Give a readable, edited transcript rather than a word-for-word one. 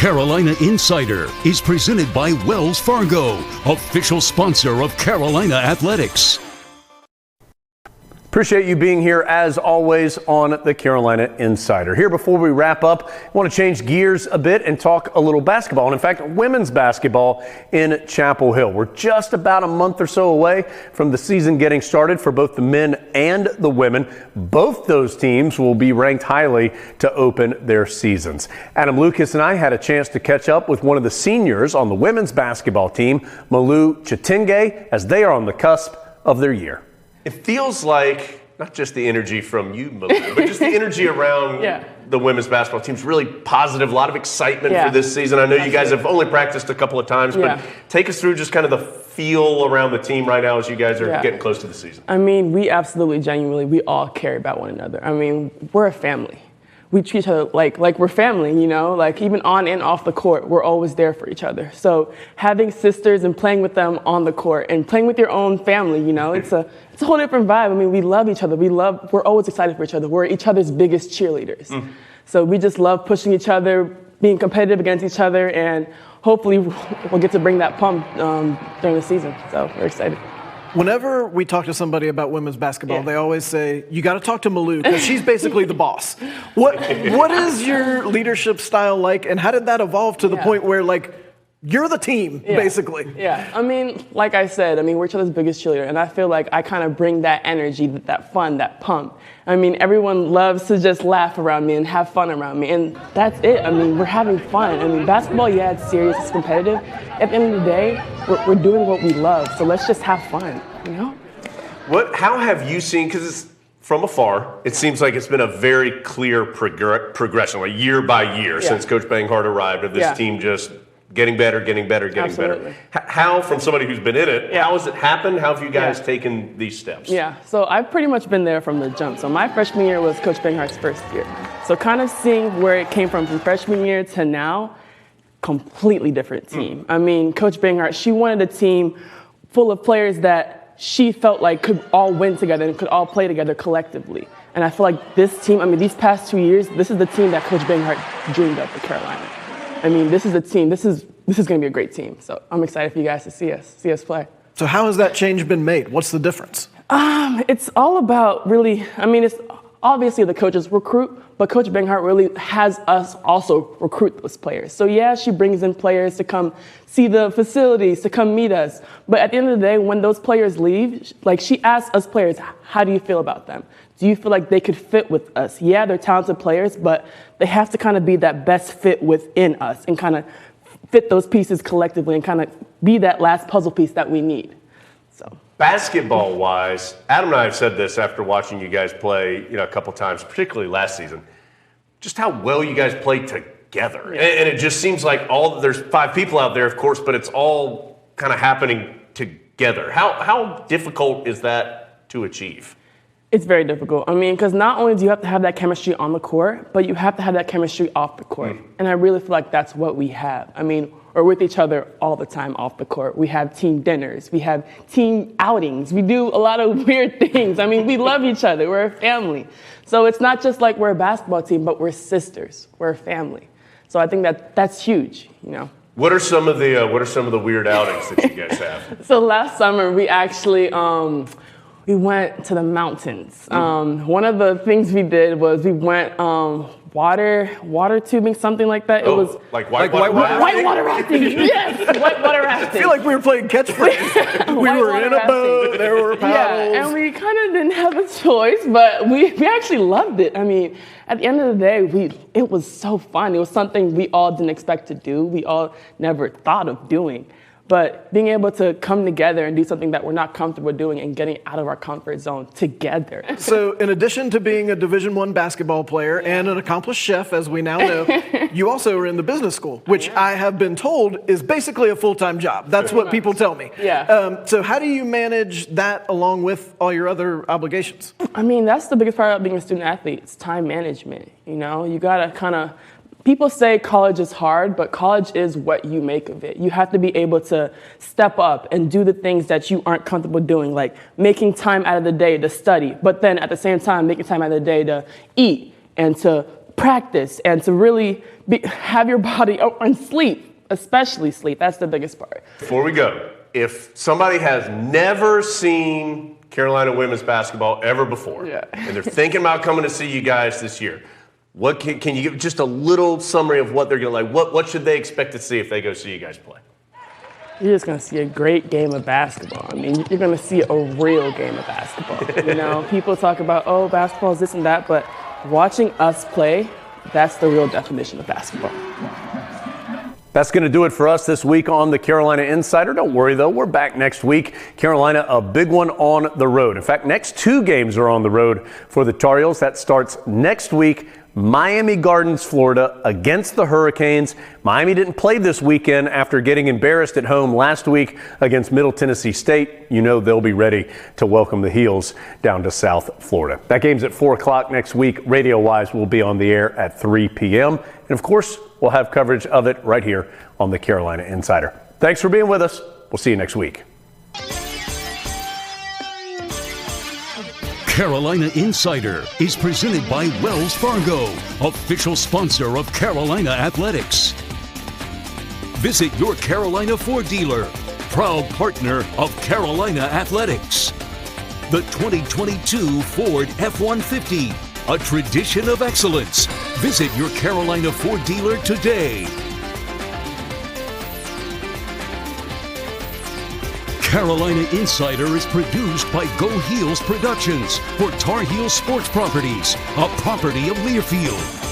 Carolina Insider is presented by Wells Fargo, official sponsor of Carolina Athletics. Appreciate you being here as always on the Carolina Insider. Here before we wrap up, I want to change gears a bit and talk a little basketball, and in fact, women's basketball in Chapel Hill. We're just about a month or so away from the season getting started for both the men and the women. Both those teams will be ranked highly to open their seasons. Adam Lucas and I had a chance to catch up with one of the seniors on the women's basketball team, Malu Chitenge, as they are on the cusp of their year. It feels like not just the energy from you, Malu, but just the energy around the women's basketball team's really positive, a lot of excitement for this season. I know you guys have only practiced a couple of times, but take us through just kind of the feel around the team right now as you guys are getting close to the season. I mean, we absolutely, genuinely, we all care about one another. I mean, we're a family. We treat each other like we're family, you know, like even on and off the court, we're always there for each other. So having sisters and playing with them on the court and playing with your own family, you know, it's a whole different vibe. I mean, we love each other. We're always excited for each other. We're each other's biggest cheerleaders. So we just love pushing each other, being competitive against each other, and hopefully we'll get to bring that pump during the season. So we're excited. Whenever we talk to somebody about women's basketball, they always say, you got to talk to Malu because she's basically the boss. What is your leadership style like, and how did that evolve to the point where, like, you're the team, basically? Yeah, I mean, like I said, I mean, we're each other's biggest cheerleader, and I feel like I kind of bring that energy, that fun, that pump. I mean, everyone loves to just laugh around me and have fun around me, and that's it. I mean, we're having fun. I mean, basketball, it's serious, it's competitive. At the end of the day, we're doing what we love, so let's just have fun, you know? How have you seen, because from afar, it seems like it's been a very clear progression, like year by year, since Coach Banghart arrived, of this team just getting better, getting better. How, from somebody who's been in it, how has it happened? How have you guys taken these steps? Yeah, so I've pretty much been there from the jump. So my freshman year was Coach Banghart's first year. So kind of seeing where it came from freshman year to now, completely different team. I mean, Coach Banghart, she wanted a team full of players that she felt like could all win together and could all play together collectively. And I feel like this team, I mean, these past 2 years, this is the team that Coach Banghart dreamed of for Carolina. I mean, this is the team. This is going to be a great team. So I'm excited for you guys to see us play. So how has that change been made? What's the difference? It's all about really, I mean, it's obviously the coaches recruit, but Coach Banghart really has us also recruit those players. So yeah, she brings in players to come see the facilities, to come meet us. But at the end of the day, when those players leave, like she asks us players, how do you feel about them? Do you feel like they could fit with us? Yeah, they're talented players, but they have to kind of be that best fit within us and kind of fit those pieces collectively and kind of be that last puzzle piece that we need. So basketball-wise, Adam and I have said this after watching you guys play, a couple times, particularly last season, just how well you guys play together. And it just seems like there's 5 people out there, of course, but it's all kind of happening together. How difficult is that to achieve? It's very difficult. I mean, because not only do you have to have that chemistry on the court, but you have to have that chemistry off the court. And I really feel like that's what we have. I mean, we're with each other all the time off the court. We have team dinners. We have team outings. We do a lot of weird things. I mean, we love each other. We're a family. So it's not just like we're a basketball team, but we're sisters. We're a family. So I think that's huge, What are some of the weird outings that you guys have? So last summer, we actually we went to the mountains. One of the things we did was we went water tubing, something like that. It was like whitewater rafting. Yes, whitewater rafting. I feel like we were playing catchphrase. We were in a boat, there were paddles. Yeah, and we kind of didn't have a choice, but we actually loved it. I mean, at the end of the day, it was so fun. It was something we all didn't expect to do. We all never thought of doing. But being able to come together and do something that we're not comfortable doing and getting out of our comfort zone together. So in addition to being a Division I basketball player and an accomplished chef, as we now know, you also are in the business school, which I have been told is basically a full-time job. That's what people tell me. Yeah. So how do you manage that along with all your other obligations? I mean, that's the biggest part about being a student athlete. It's time management. You got to kind of... People say college is hard, but college is what you make of it. You have to be able to step up and do the things that you aren't comfortable doing, like making time out of the day to study, but then at the same time, making time out of the day to eat and to practice and to really have your body and sleep, especially sleep. That's the biggest part. Before we go, if somebody has never seen Carolina women's basketball ever before, and they're thinking about coming to see you guys this year, what can you give just a little summary of what they're going to like? What should they expect to see if they go see you guys play? You're just going to see a great game of basketball. I mean, you're going to see a real game of basketball. You know, people talk about, oh, basketball is this and that, but watching us play, that's the real definition of basketball. That's going to do it for us this week on the Carolina Insider. Don't worry, though. We're back next week. Carolina, a big one on the road. In fact, next 2 games are on the road for the Tar Heels. That starts next week. Miami Gardens, Florida, against the Hurricanes. Miami didn't play this weekend after getting embarrassed at home last week against Middle Tennessee State. You know they'll be ready to welcome the Heels down to South Florida. That game's at 4 o'clock next week. Radio-wise, we'll be on the air at 3 p.m. And, of course, we'll have coverage of it right here on the Carolina Insider. Thanks for being with us. We'll see you next week. Carolina Insider is presented by Wells Fargo, official sponsor of Carolina Athletics. Visit your Carolina Ford dealer, proud partner of Carolina Athletics. The 2022 Ford F-150, a tradition of excellence. Visit your Carolina Ford dealer today. Carolina Insider is produced by Go Heels Productions for Tar Heel Sports Properties, a property of Learfield.